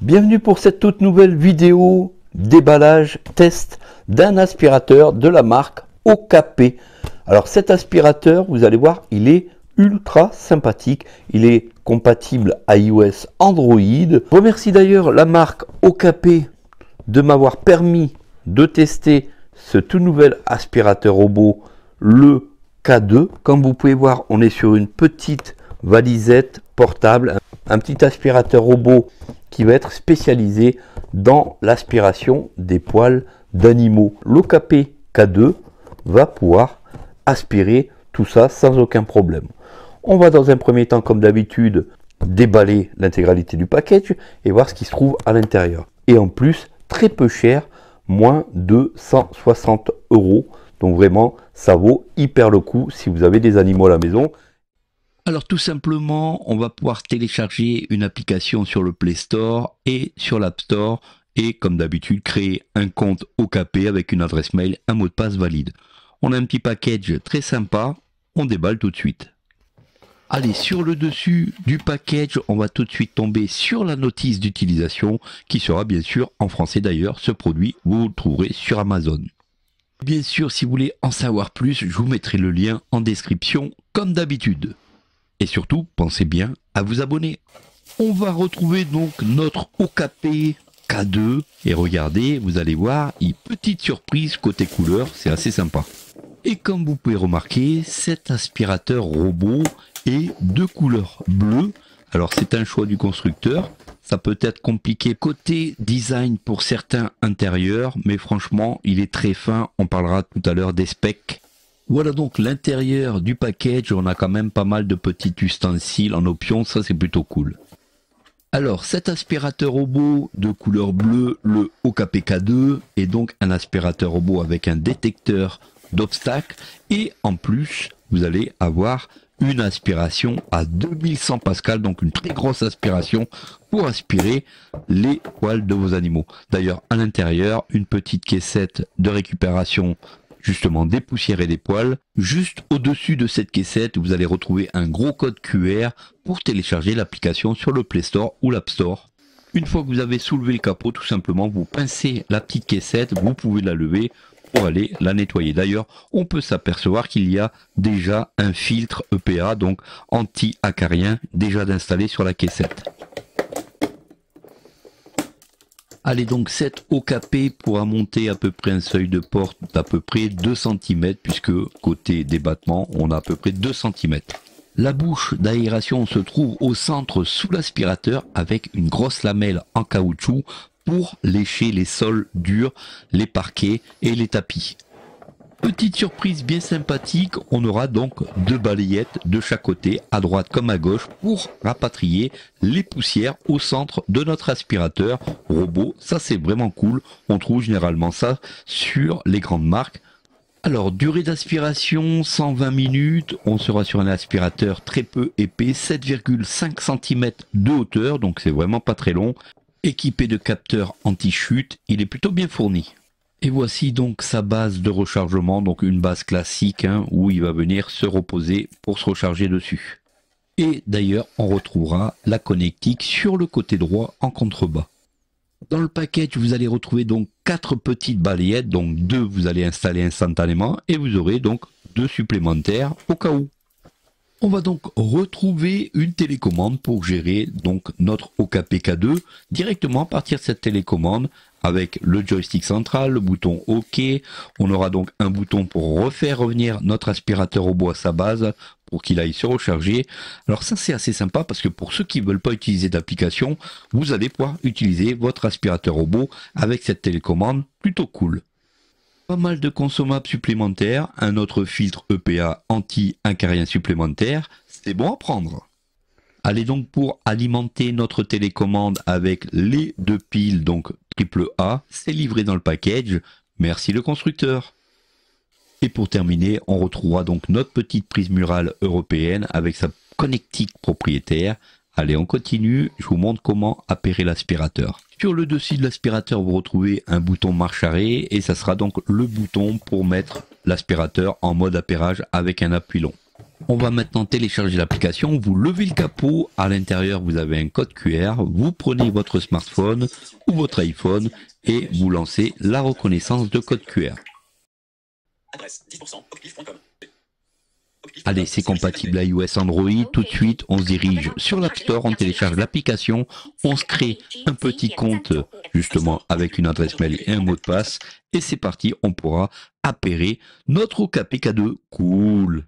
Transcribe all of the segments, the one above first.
Bienvenue pour cette toute nouvelle vidéo déballage test d'un aspirateur de la marque OKP. Alors cet aspirateur, vous allez voir, il est ultra sympathique. Il est compatible iOS, Android. Je remercie d'ailleurs la marque OKP de m'avoir permis de tester ce tout nouvel aspirateur robot, le K2. Comme vous pouvez voir, on est sur une petite valisette portable, un petit aspirateur robot qui va être spécialisé dans l'aspiration des poils d'animaux. L'OKP K2 va pouvoir aspirer tout ça sans aucun problème. On va dans un premier temps, comme d'habitude, déballer l'intégralité du package et voir ce qui se trouve à l'intérieur. Et en plus, très peu cher, moins de 160 €. Donc vraiment, ça vaut hyper le coup si vous avez des animaux à la maison. Alors tout simplement, on va pouvoir télécharger une application sur le Play Store et sur l'App Store et comme d'habitude créer un compte OKP avec une adresse mail, un mot de passe valide. On a un petit package très sympa, on déballe tout de suite. Allez, sur le dessus du package, on va tout de suite tomber sur la notice d'utilisation qui sera bien sûr en français d'ailleurs. Ce produit, vous le trouverez sur Amazon. Bien sûr, si vous voulez en savoir plus, je vous mettrai le lien en description comme d'habitude. Et surtout, pensez bien à vous abonner. On va retrouver donc notre OKP K2. Et regardez, vous allez voir, petite surprise côté couleur, c'est assez sympa. Et comme vous pouvez remarquer, cet aspirateur robot est de couleur bleue. Alors c'est un choix du constructeur. Ça peut être compliqué côté design pour certains intérieurs, mais franchement, il est très fin. On parlera tout à l'heure des specs. Voilà donc l'intérieur du package, on a quand même pas mal de petits ustensiles en option, ça c'est plutôt cool. Alors cet aspirateur robot de couleur bleue, le OKP K2, est donc un aspirateur robot avec un détecteur d'obstacles et en plus vous allez avoir une aspiration à 2100 pascal, donc une très grosse aspiration pour aspirer les poils de vos animaux. D'ailleurs à l'intérieur, une petite caissette de récupération justement des poussières et des poils. Juste au-dessus de cette caissette, vous allez retrouver un gros code QR pour télécharger l'application sur le Play Store ou l'App Store. Une fois que vous avez soulevé le capot, tout simplement, vous pincez la petite caissette, vous pouvez la lever pour aller la nettoyer. D'ailleurs, on peut s'apercevoir qu'il y a déjà un filtre EPA, donc anti-acarien, déjà installé sur la caissette. Allez, donc cette OKP pourra monter à peu près un seuil de porte d'à peu près 2 cm, puisque côté débattement, on a à peu près 2 cm. La bouche d'aération se trouve au centre sous l'aspirateur avec une grosse lamelle en caoutchouc pour lécher les sols durs, les parquets et les tapis. Petite surprise bien sympathique, on aura donc 2 balayettes de chaque côté, à droite comme à gauche, pour rapatrier les poussières au centre de notre aspirateur robot. Ça c'est vraiment cool, on trouve généralement ça sur les grandes marques. Alors durée d'aspiration 120 minutes, on sera sur un aspirateur très peu épais, 7,5 cm de hauteur, donc c'est vraiment pas très long. Équipé de capteurs anti-chute, il est plutôt bien fourni. Et voici donc sa base de rechargement, donc une base classique où il va venir se reposer pour se recharger dessus. Et d'ailleurs, on retrouvera la connectique sur le côté droit en contrebas. Dans le package, vous allez retrouver donc 4 petites balayettes, donc 2 vous allez installer instantanément et vous aurez donc 2 supplémentaires au cas où. On va donc retrouver une télécommande pour gérer donc notre OKP K2 directement à partir de cette télécommande avec le joystick central, le bouton OK. On aura donc un bouton pour refaire revenir notre aspirateur robot à sa base pour qu'il aille se recharger. Alors ça c'est assez sympa parce que pour ceux qui ne veulent pas utiliser d'application, vous allez pouvoir utiliser votre aspirateur robot avec cette télécommande, plutôt cool. Pas mal de consommables supplémentaires, un autre filtre EPA anti-acarien supplémentaire, c'est bon à prendre. Allez donc pour alimenter notre télécommande avec les 2 piles, donc AAA, c'est livré dans le package, merci le constructeur. Et pour terminer, on retrouvera donc notre petite prise murale européenne avec sa connectique propriétaire. Allez, on continue, je vous montre comment appairer l'aspirateur. Sur le dessus de l'aspirateur, vous retrouvez un bouton marche-arrêt et ça sera donc le bouton pour mettre l'aspirateur en mode appairage avec un appui long. On va maintenant télécharger l'application, vous levez le capot, à l'intérieur vous avez un code QR, vous prenez votre smartphone ou votre iPhone et vous lancez la reconnaissance de code QR. Adresse 10% oclif.com. Allez, c'est compatible iOS Android, tout de suite on se dirige sur l'App Store, on télécharge l'application, on se crée un petit compte justement avec une adresse mail et un mot de passe et c'est parti, on pourra appairer notre Okape K2, cool.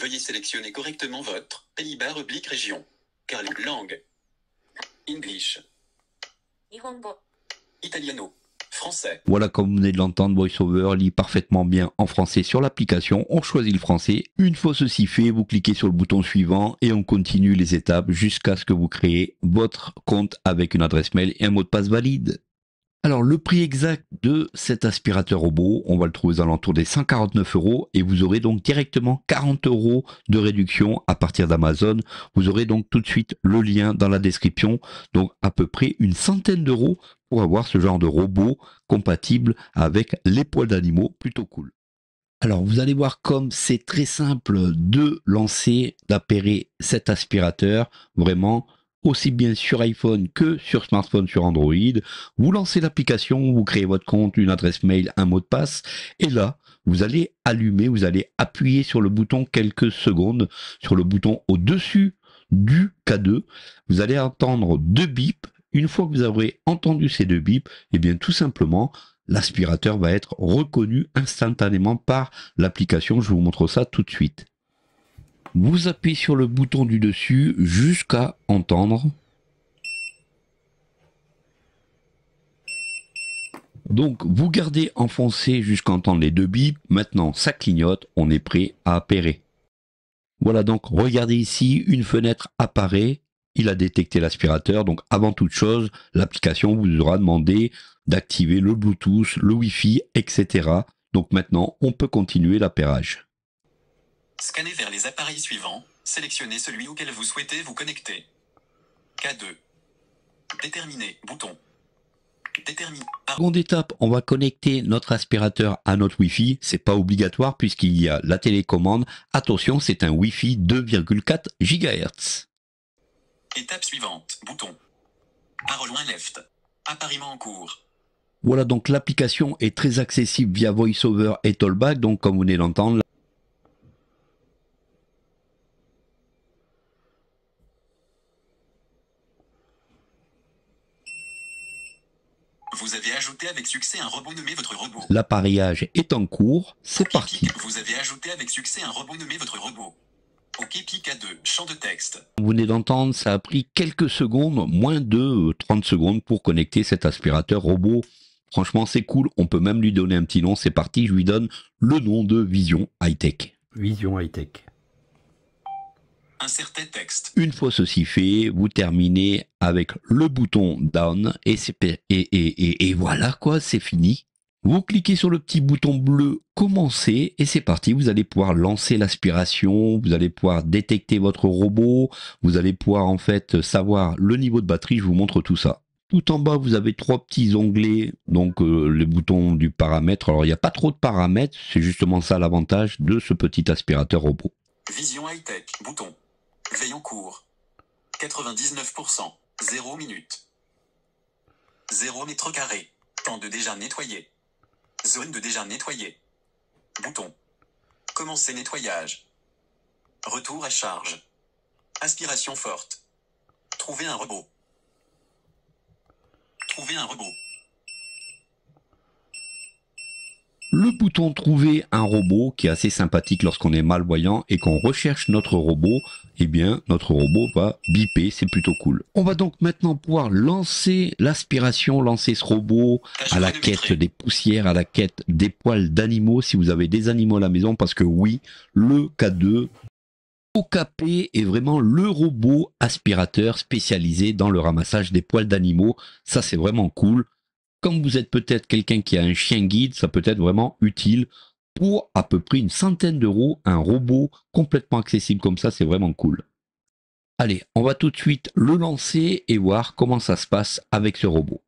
Veuillez sélectionner correctement votre Pays-Bas/région. Car les langues English, Italiano, français. Voilà, comme vous venez de l'entendre, VoiceOver lit parfaitement bien en français sur l'application. On choisit le français. Une fois ceci fait, vous cliquez sur le bouton suivant et on continue les étapes jusqu'à ce que vous créez votre compte avec une adresse mail et un mot de passe valide. Alors, le prix exact de cet aspirateur robot, on va le trouver aux alentours des 149 € et vous aurez donc directement 40 € de réduction à partir d'Amazon. Vous aurez donc tout de suite le lien dans la description, donc à peu près une centaine d'euros pour avoir ce genre de robot compatible avec les poils d'animaux, plutôt cool. Alors, vous allez voir comme c'est très simple de lancer, d'appairer cet aspirateur, vraiment aussi bien sur iPhone que sur smartphone, sur Android. Vous lancez l'application, vous créez votre compte, une adresse mail, un mot de passe, et là, vous allez allumer, vous allez appuyer sur le bouton quelques secondes, sur le bouton au-dessus du K2. Vous allez entendre 2 bips. Une fois que vous aurez entendu ces 2 bips, eh bien tout simplement, l'aspirateur va être reconnu instantanément par l'application. Je vous montre ça tout de suite. Vous appuyez sur le bouton du dessus jusqu'à entendre. Donc vous gardez enfoncé jusqu'à entendre les 2 bips. Maintenant ça clignote, on est prêt à appairer. Voilà, donc regardez ici, une fenêtre apparaît. Il a détecté l'aspirateur. Donc avant toute chose, l'application vous aura demandé d'activer le Bluetooth, le Wi-Fi, etc. Donc maintenant on peut continuer l'appairage. Scannez vers les appareils suivants, sélectionnez celui auquel vous souhaitez vous connecter. K2. Déterminer, bouton. Déterminer. Seconde étape, on va connecter notre aspirateur à notre Wi-Fi. C'est pas obligatoire puisqu'il y a la télécommande. Attention, c'est un Wi-Fi 2,4 GHz. Étape suivante, bouton. Arrow loin left. Appariement en cours. Voilà, donc l'application est très accessible via VoiceOver et Talkback. Donc comme vous venez d'entendre, Vous avez ajouté avec succès un robot nommé votre robot. l'appareillage est en cours. C'est parti. Vous avez ajouté avec succès un robot nommé votre robot. Okape K2, champ de texte. Vous venez d'entendre, ça a pris quelques secondes, moins de 30 secondes pour connecter cet aspirateur robot. Franchement, c'est cool. On peut même lui donner un petit nom. C'est parti, je lui donne le nom de Vision High-Tech. Vision High-Tech. Insertez texte. Une fois ceci fait, vous terminez avec le bouton down et voilà quoi, c'est fini. Vous cliquez sur le petit bouton bleu commencer et c'est parti. Vous allez pouvoir lancer l'aspiration, vous allez pouvoir détecter votre robot, vous allez pouvoir en fait savoir le niveau de batterie. Je vous montre tout ça. Tout en bas, vous avez 3 petits onglets, donc les boutons du paramètre. Alors il n'y a pas trop de paramètres, c'est justement ça l'avantage de ce petit aspirateur robot. Vision High-Tech, bouton. Veille en cours. 99%. 0 minutes. 0 mètre carré. Temps de déjà nettoyé. Zone de déjà nettoyé. Bouton. Commencer nettoyage. Retour à charge. Aspiration forte. Trouver un robot. Trouver un robot. Le bouton trouver un robot qui est assez sympathique lorsqu'on est malvoyant et qu'on recherche notre robot, eh bien notre robot va biper, c'est plutôt cool. On va donc maintenant pouvoir lancer l'aspiration, lancer ce robot à la quête des poussières, à la quête des poils d'animaux si vous avez des animaux à la maison, parce que oui, le K2 Okape est vraiment le robot aspirateur spécialisé dans le ramassage des poils d'animaux. Ça c'est vraiment cool. Comme vous êtes peut-être quelqu'un qui a un chien guide, ça peut être vraiment utile. Pour à peu près une centaine d'euros, un robot complètement accessible comme ça, c'est vraiment cool. Allez, on va tout de suite le lancer et voir comment ça se passe avec ce robot.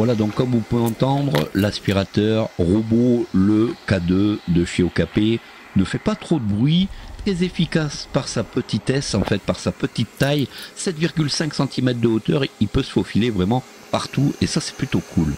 Voilà, donc comme vous pouvez entendre, l'aspirateur robot, le K2 de chez OKP, ne fait pas trop de bruit, très efficace par sa petitesse, en fait par sa petite taille, 7,5 cm de hauteur, il peut se faufiler vraiment partout et ça c'est plutôt cool.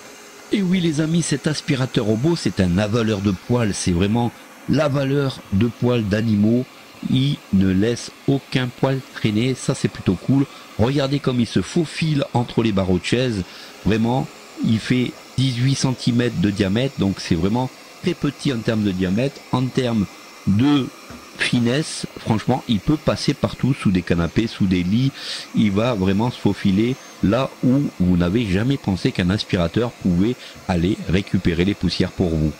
Et oui les amis, cet aspirateur robot c'est un avaleur de poils, c'est vraiment l'avaleur de poils d'animaux, il ne laisse aucun poil traîner, ça c'est plutôt cool. Regardez comme il se faufile entre les barreaux de chaise, vraiment il fait 18 cm de diamètre, donc c'est vraiment très petit en termes de diamètre, en termes de finesse, franchement il peut passer partout, sous des canapés, sous des lits, il va vraiment se faufiler là où vous n'avez jamais pensé qu'un aspirateur pouvait aller récupérer les poussières pour vous.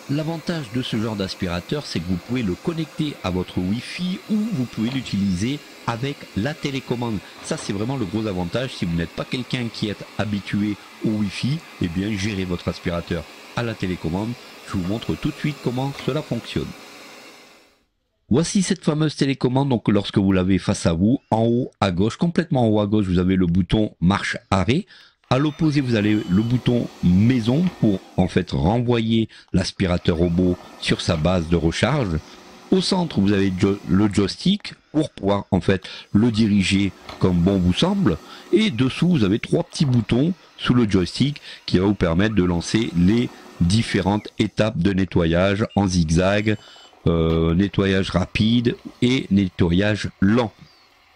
L'avantage de ce genre d'aspirateur, c'est que vous pouvez le connecter à votre Wi-Fi ou vous pouvez l'utiliser avec la télécommande. Ça, c'est vraiment le gros avantage. Si vous n'êtes pas quelqu'un qui est habitué au Wi-Fi, eh bien, gérez votre aspirateur à la télécommande. Je vous montre tout de suite comment cela fonctionne. Voici cette fameuse télécommande. Donc, lorsque vous l'avez face à vous, en haut à gauche, complètement en haut à gauche, vous avez le bouton marche arrêt. À l'opposé, vous avez le bouton maison pour en fait renvoyer l'aspirateur robot sur sa base de recharge. Au centre, vous avez le joystick pour pouvoir en fait le diriger comme bon vous semble. Et dessous, vous avez 3 petits boutons sous le joystick qui va vous permettre de lancer les différentes étapes de nettoyage en zigzag, nettoyage rapide et nettoyage lent.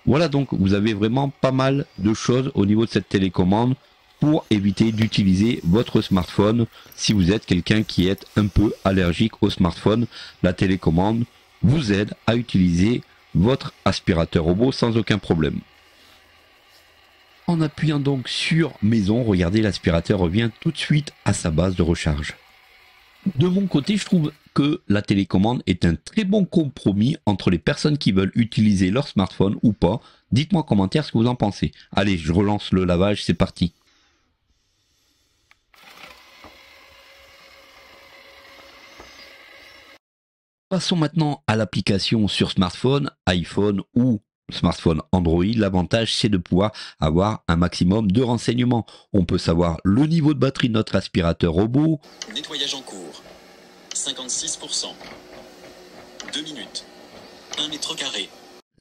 Voilà, donc vous avez vraiment pas mal de choses au niveau de cette télécommande pour éviter d'utiliser votre smartphone. Si vous êtes quelqu'un qui est un peu allergique au smartphone, la télécommande vous aide à utiliser votre aspirateur robot sans aucun problème. En appuyant donc sur maison, regardez, l'aspirateur revient tout de suite à sa base de recharge. De mon côté, je trouve que la télécommande est un très bon compromis entre les personnes qui veulent utiliser leur smartphone ou pas. Dites-moi en commentaire ce que vous en pensez. Allez, je relance le lavage, c'est parti. Passons maintenant à l'application sur smartphone, iPhone ou smartphone Android. L'avantage, c'est de pouvoir avoir un maximum de renseignements. On peut savoir le niveau de batterie de notre aspirateur robot. Nettoyage en cours. 56%. 2 minutes. 1 mètre carré.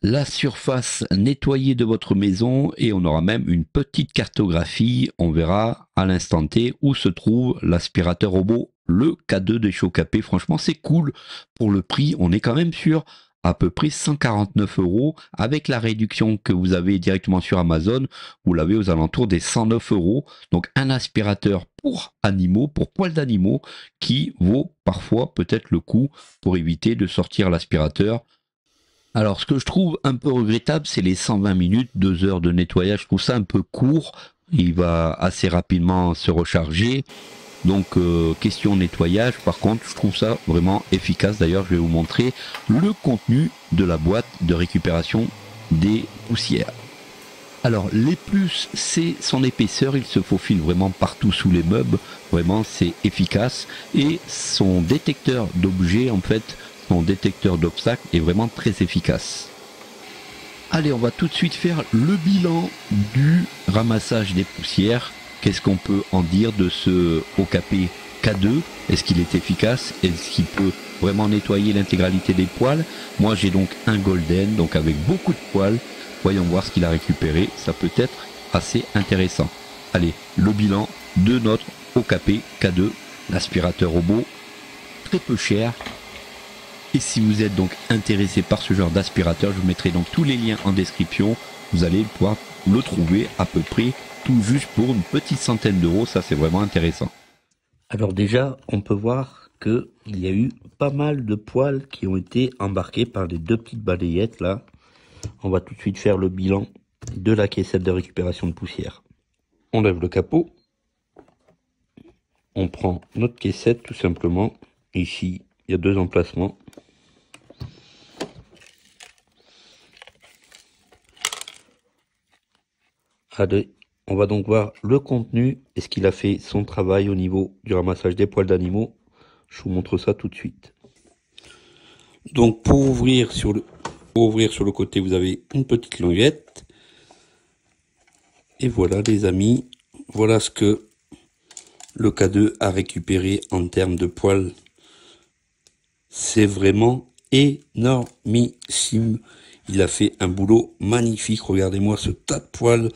La surface nettoyée de votre maison et on aura même une petite cartographie. On verra à l'instant T où se trouve l'aspirateur robot, le K2 de chez OKP. Franchement, c'est cool. Pour le prix, on est quand même sur à peu près 149 € avec la réduction que vous avez directement sur Amazon. Vous l'avez aux alentours des 109 €. Donc un aspirateur pour animaux, pour poils d'animaux, qui vaut parfois peut-être le coup pour éviter de sortir l'aspirateur. Alors, ce que je trouve un peu regrettable, c'est les 120 minutes, 2 heures de nettoyage. Je trouve ça un peu court. Il va assez rapidement se recharger. Donc, question nettoyage, par contre, je trouve ça vraiment efficace. D'ailleurs, je vais vous montrer le contenu de la boîte de récupération des poussières. Alors, les plus, c'est son épaisseur. Il se faufile vraiment partout sous les meubles. Vraiment, c'est efficace. Et son détecteur d'objets, en fait, son détecteur d'obstacles est vraiment très efficace. Allez, on va tout de suite faire le bilan du ramassage des poussières. Qu'est-ce qu'on peut en dire de ce OKP K2? Est-ce qu'il est efficace? Est-ce qu'il peut vraiment nettoyer l'intégralité des poils? Moi, j'ai donc un golden, donc avec beaucoup de poils. Voyons voir ce qu'il a récupéré. Ça peut être assez intéressant. Allez, le bilan de notre OKP K2, l'aspirateur robot, très peu cher. Et si vous êtes donc intéressé par ce genre d'aspirateur, je vous mettrai donc tous les liens en description. Vous allez pouvoir le trouver à peu près tout juste pour une petite centaine d'euros. Ça, c'est vraiment intéressant. Alors déjà, on peut voir qu'il y a eu pas mal de poils qui ont été embarqués par les 2 petites balayettes là. On va tout de suite faire le bilan de la caissette de récupération de poussière. On lève le capot. On prend notre caissette tout simplement. Ici, il y a 2 emplacements. Allez, on va donc voir le contenu. Est-ce qu'il a fait son travail au niveau du ramassage des poils d'animaux? Je vous montre ça tout de suite. Donc pour ouvrir sur le côté, vous avez une petite languette. Et voilà les amis, voilà ce que Le K2 à récupérer en termes de poils, c'est vraiment énormissime. Il a fait un boulot magnifique. Regardez-moi ce tas de poils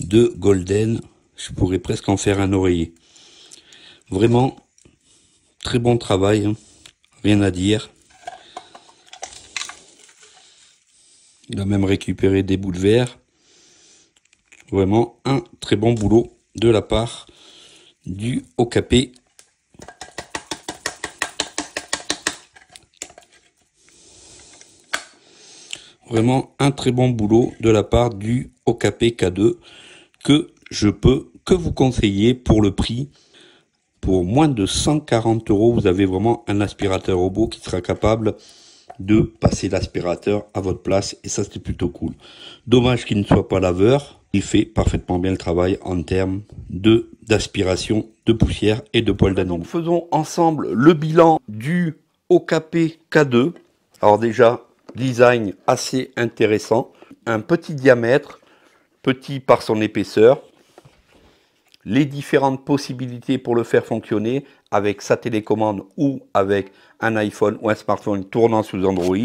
de golden. Je pourrais presque en faire un oreiller. Vraiment, très bon travail, hein. Rien à dire. Il a même récupéré des bouts de verre. Vraiment un très bon boulot de la part du Okape. Vraiment un très bon boulot de la part du Okape K2 que je peux que vous conseiller pour le prix. Pour moins de 140 €, vous avez vraiment un aspirateur robot qui sera capable de passer l'aspirateur à votre place, et ça c'est plutôt cool. Dommage qu'il ne soit pas laveur, il fait parfaitement bien le travail en termes d'aspiration de poussière et de poils d'animaux. Donc faisons ensemble le bilan du Okape K2. Alors déjà, design assez intéressant, un petit diamètre, petit par son épaisseur, les différentes possibilités pour le faire fonctionner avec sa télécommande ou avec un iPhone ou un smartphone tournant sous Android.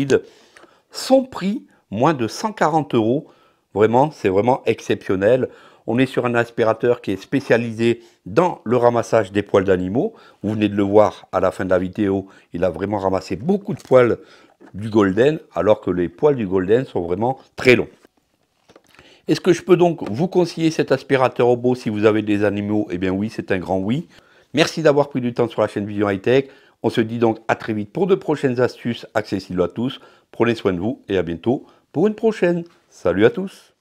Son prix, moins de 140 €. Vraiment, c'est vraiment exceptionnel. On est sur un aspirateur qui est spécialisé dans le ramassage des poils d'animaux. Vous venez de le voir à la fin de la vidéo, il a vraiment ramassé beaucoup de poils du golden, alors que les poils du golden sont vraiment très longs. Est-ce que je peux donc vous conseiller cet aspirateur robot si vous avez des animaux? Eh bien oui, c'est un grand oui. Merci d'avoir pris du temps sur la chaîne Vision High Tech. On se dit donc à très vite pour de prochaines astuces accessibles à tous. Prenez soin de vous et à bientôt pour une prochaine. Salut à tous!